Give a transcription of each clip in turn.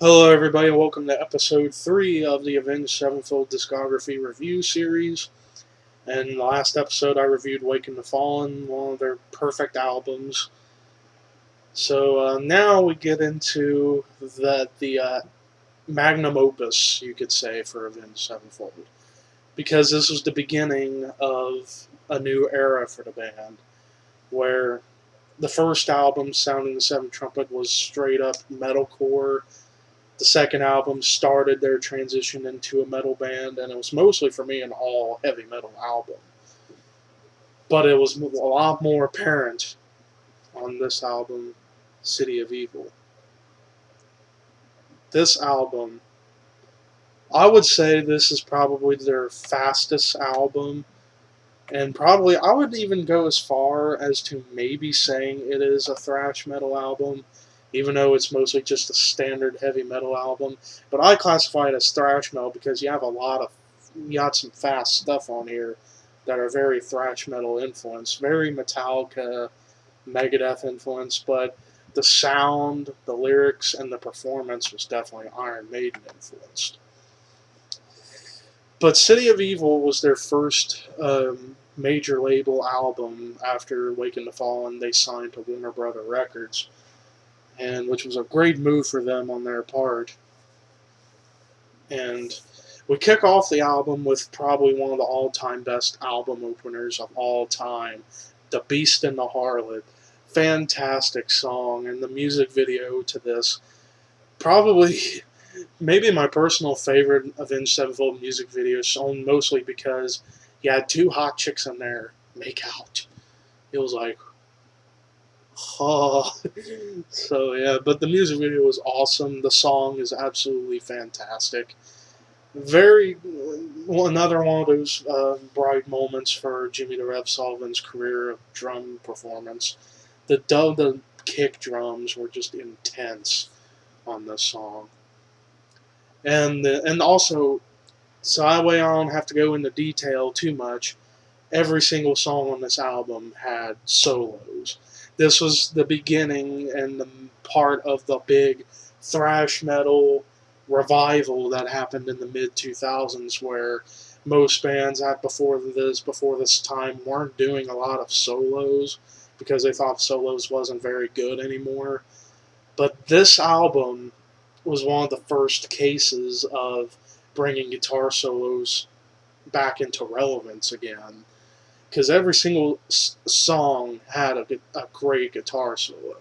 Hello, everybody, and welcome to episode 3 of the Avenged Sevenfold Discography review series. And in the last episode, I reviewed Waking the Fallen, one of their perfect albums. So now we get into the magnum opus, you could say, for Avenged Sevenfold. Because this was the beginning of a new era for the band, where the first album, Sounding the Seventh Trumpet, was straight up metalcore. The second album started their transition into a metal band, and it was mostly, for me, an all heavy metal album. But it was a lot more apparent on this album, City of Evil. This album, I would say this is probably their fastest album, and probably I would even go as far as to maybe saying it is a thrash metal album, even though it's mostly just a standard heavy metal album. But I classify it as thrash metal because you got some fast stuff on here that are very thrash metal influenced, very Metallica, Megadeth influenced, but the sound, the lyrics, and the performance was definitely Iron Maiden influenced. But City of Evil was their first major label album after Waking the Fallen. They signed to Warner Brother Records, and which was a great move for them on their part. And we kick off the album with probably one of the all-time best album openers of all time, "The Beast and the Harlot." Fantastic song, and the music video to this probably maybe my personal favorite Avenged Sevenfold music video, shown mostly because you had two hot chicks in there make out. It was like, oh. So yeah, but the music video was awesome. The song is absolutely fantastic. Very another one of those bright moments for Jimmy the Rev Sullivan's career of drum performance. The kick drums were just intense on this song. And also, so that way I don't have to go into detail too much. Every single song on this album had solos. This was the beginning and the part of the big thrash metal revival that happened in the mid 2000s, where most bands before this time weren't doing a lot of solos because they thought solos wasn't very good anymore. But this album was one of the first cases of bringing guitar solos back into relevance again, because every single song had a great guitar solo,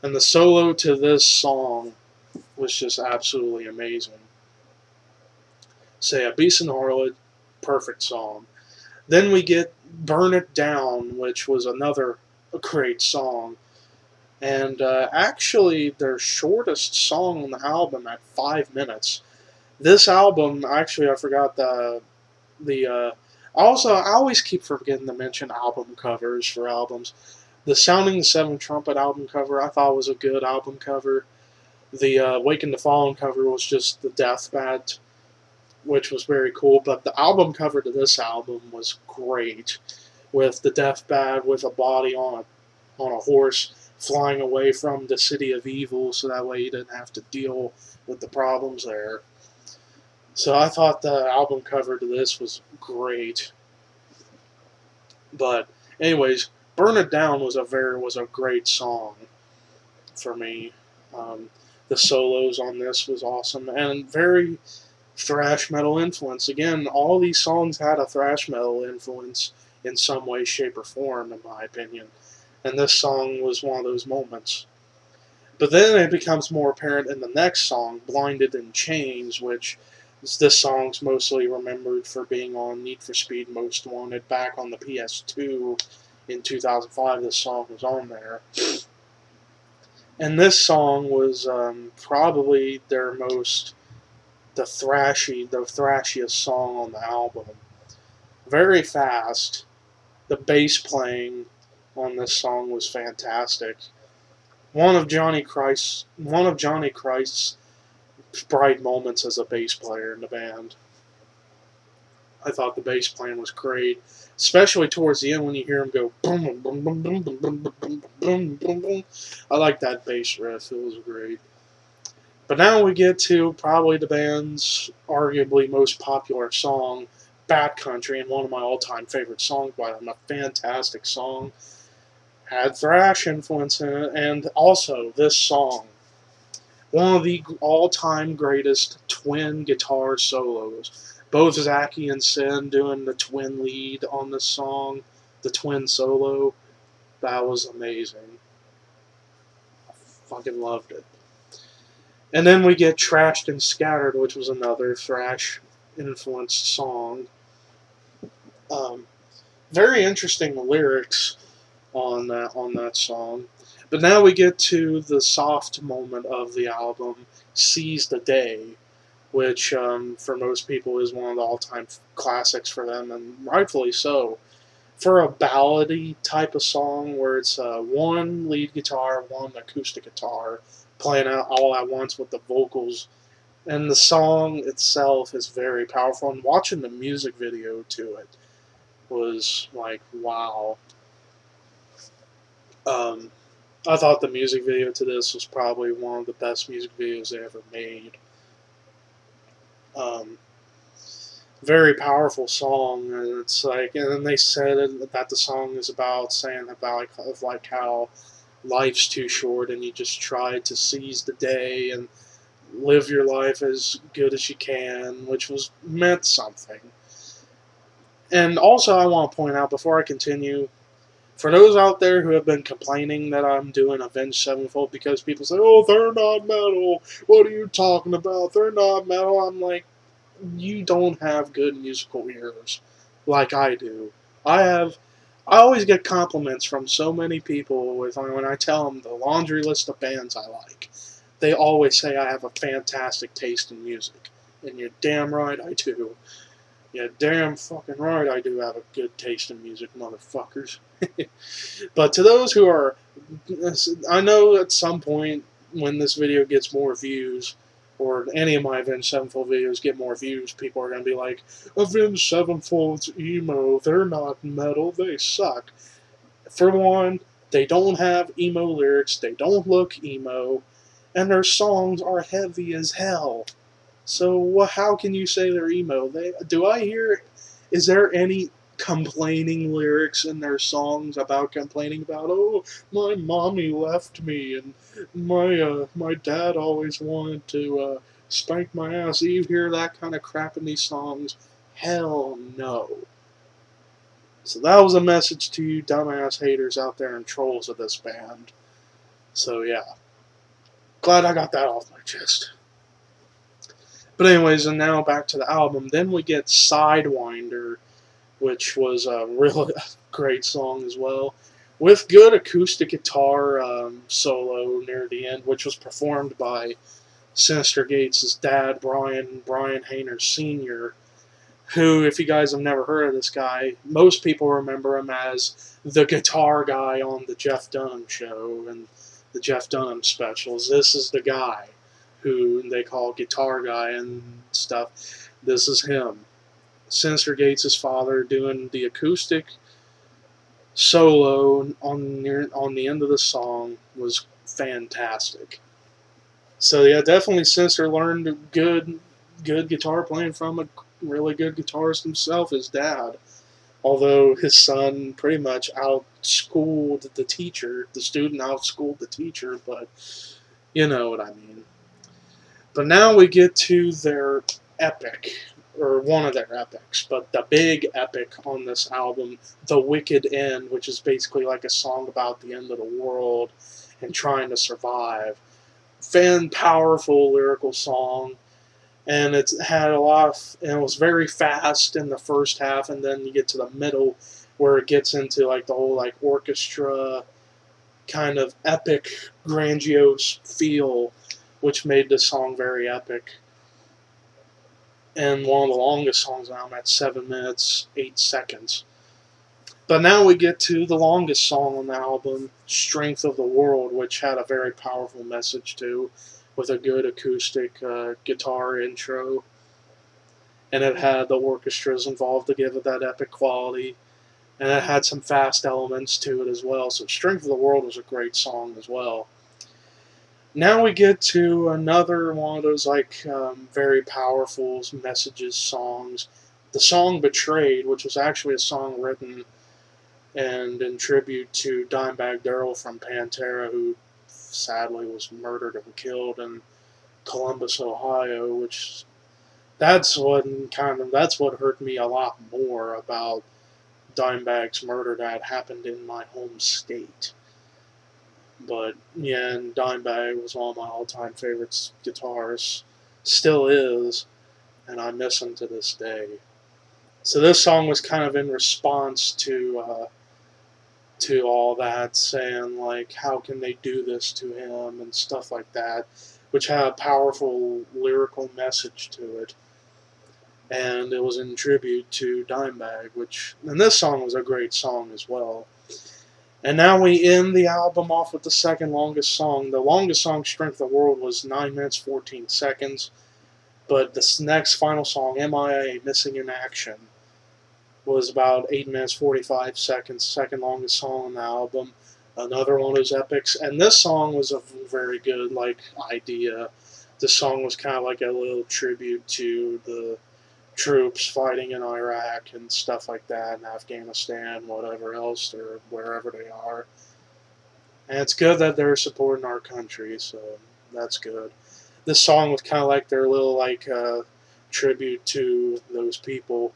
and the solo to this song was just absolutely amazing. Say, A Beast and Harlot, perfect song. Then we get Burn It Down, which was another great song. And actually, their shortest song on the album at 5 minutes. This album, actually, I forgot the. Also, I always keep forgetting to mention album covers for albums. The Sounding the Seventh Trumpet album cover I thought was a good album cover. The Waking the Fallen cover was just the deathbed, which was very cool. But the album cover to this album was great, with the deathbed with a body on a horse flying away from the City of Evil, so that way you didn't have to deal with the problems there. So I thought the album cover to this was great. But anyways, "Burn It Down" was a great song for me. The solos on this was awesome and very thrash metal influence. Again, all these songs had a thrash metal influence in some way, shape, or form, in my opinion. And this song was one of those moments. But then it becomes more apparent in the next song, "Blinded in Chains," which this song's mostly remembered for being on Need for Speed Most Wanted back on the PS2 in 2005. This song was on there. And this song was probably the thrashiest song on the album. Very fast. The bass playing on this song was fantastic. One of Johnny Christ's bright moments as a bass player in the band. I thought the bass playing was great, especially towards the end when you hear him go boom, boom, boom, boom, boom, boom, boom, boom, boom, boom. I like that bass riff. It was great. But now we get to probably the band's arguably most popular song, Bad Country, and one of my all-time favorite songs by them. A fantastic song. Had thrash influence in it, and also this song, one of the all-time greatest twin guitar solos. Both Zachy and Sin doing the twin lead on this song, the twin solo. That was amazing. I fucking loved it. And then we get Trashed and Scattered, which was another thrash influenced song. Um, Very interesting lyrics on that song. But now we get to the soft moment of the album, Seize the Day, which for most people is one of the all-time classics for them, and rightfully so. For a ballady type of song where it's one lead guitar, one acoustic guitar playing out all at once with the vocals, and the song itself is very powerful. And watching the music video to it was like, wow. Um, I thought the music video to this was probably one of the best music videos they ever made. Um, Very powerful song, and it's like, and then they said that the song is about saying about like how life's too short, and you just try to seize the day and live your life as good as you can, which was meant something. And also, I want to point out before I continue, for those out there who have been complaining that I'm doing Avenged Sevenfold because people say, "Oh, they're not metal. What are you talking about? They're not metal." I'm like, you don't have good musical ears like I do. I have. I always get compliments from so many people when I tell them the laundry list of bands I like. They always say I have a fantastic taste in music, and you're damn right I do. Yeah, damn fucking right I do have a good taste in music, motherfuckers. But to those who are, I know at some point when this video gets more views, or any of my Avenged Sevenfold videos get more views, people are going to be like, Avenged Sevenfold's emo, they're not metal, they suck. For one, they don't have emo lyrics, they don't look emo, and their songs are heavy as hell. So how can you say they're emo? Do I hear? Is there any complaining lyrics in their songs about complaining about, oh, my mommy left me and my dad always wanted to spank my ass? Do you hear that kind of crap in these songs? Hell no. So that was a message to you dumbass haters out there and trolls of this band. So yeah, glad I got that off my chest. But anyways, and now back to the album. Then we get Sidewinder, which was a really great song as well, with good acoustic guitar solo near the end, which was performed by Sinister Gates' dad, Brian Hayner Sr., who, if you guys have never heard of this guy, most people remember him as the guitar guy on the Jeff Dunham show and the Jeff Dunham specials. This is the guy who they call Guitar Guy and stuff. This is him. Sinister Gates' father doing the acoustic solo on the end of the song was fantastic. So yeah, definitely Sinister learned good guitar playing from a really good guitarist himself, his dad. Although his son pretty much outschooled the teacher, the student outschooled the teacher, but you know what I mean. But now we get to their epic, or one of their epics, but the big epic on this album, The Wicked End, which is basically like a song about the end of the world and trying to survive. Powerful lyrical song, and it had a lot of, and it was very fast in the first half, and then you get to the middle where it gets into like the whole like orchestra kind of epic, grandiose feel, which made this song very epic. And one of the longest songs now, I'm at 7 minutes, 8 seconds. But now we get to the longest song on the album, Strength of the World, which had a very powerful message too, with a good acoustic guitar intro. And it had the orchestras involved to give it that epic quality. And it had some fast elements to it as well. So Strength of the World was a great song as well. Now we get to another one of those very powerful messages songs. The song "Betrayed," which was actually a song written and in tribute to Dimebag Darrell from Pantera, who sadly was murdered and killed in Columbus, Ohio. Which that's what hurt me a lot more about Dimebag's murder that happened in my home state. But yeah, and Dimebag was one of my all-time favorites guitarists, still is, and I miss him to this day. So this song was kind of in response to all that, saying like, how can they do this to him and stuff like that, which had a powerful lyrical message to it. And it was in tribute to Dimebag, and this song was a great song as well. And now we end the album off with the second longest song. The longest song, Strength of the World, was 9 minutes 14 seconds. But this next final song, MIA, Missing in Action, was about 8 minutes 45 seconds, second longest song on the album. Another one of those epics. And this song was a very good idea. This song was kind of like a little tribute to the troops fighting in Iraq and stuff like that, in Afghanistan, whatever else, or wherever they are. And it's good that they're supporting our country, so that's good. This song was kind of like their little tribute to those people,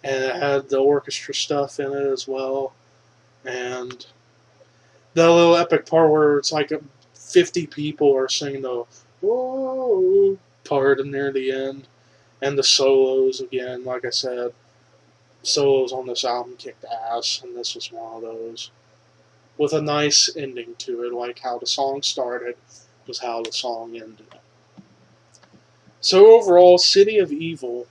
and it had the orchestra stuff in it as well, and the little epic part where it's like 50 people are singing the "whoa" part near the end. And the solos, again, like I said, solos on this album kicked ass, and this was one of those. With a nice ending to it, like how the song started was how the song ended. So overall, City of Evil,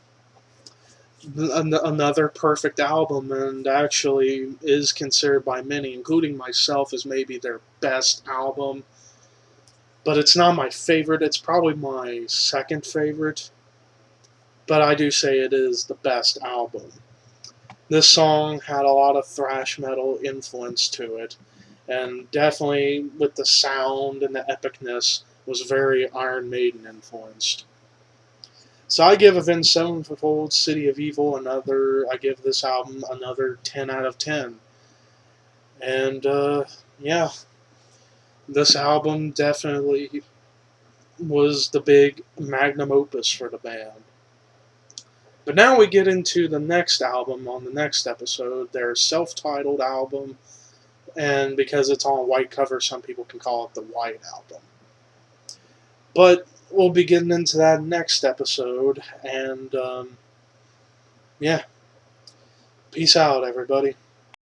another perfect album, and actually is considered by many, including myself, as maybe their best album. But it's not my favorite. It's probably my second favorite. But I do say it is the best album. This song had a lot of thrash metal influence to it, and definitely with the sound and the epicness was very Iron Maiden influenced. So I give Avenged Sevenfold, City of Evil, I give this album another 10 out of 10. And yeah, this album definitely was the big magnum opus for the band. But now we get into the next album on the next episode, their self-titled album, and because it's on a white cover, some people can call it the White Album. But we'll be getting into that next episode, and yeah, peace out, everybody.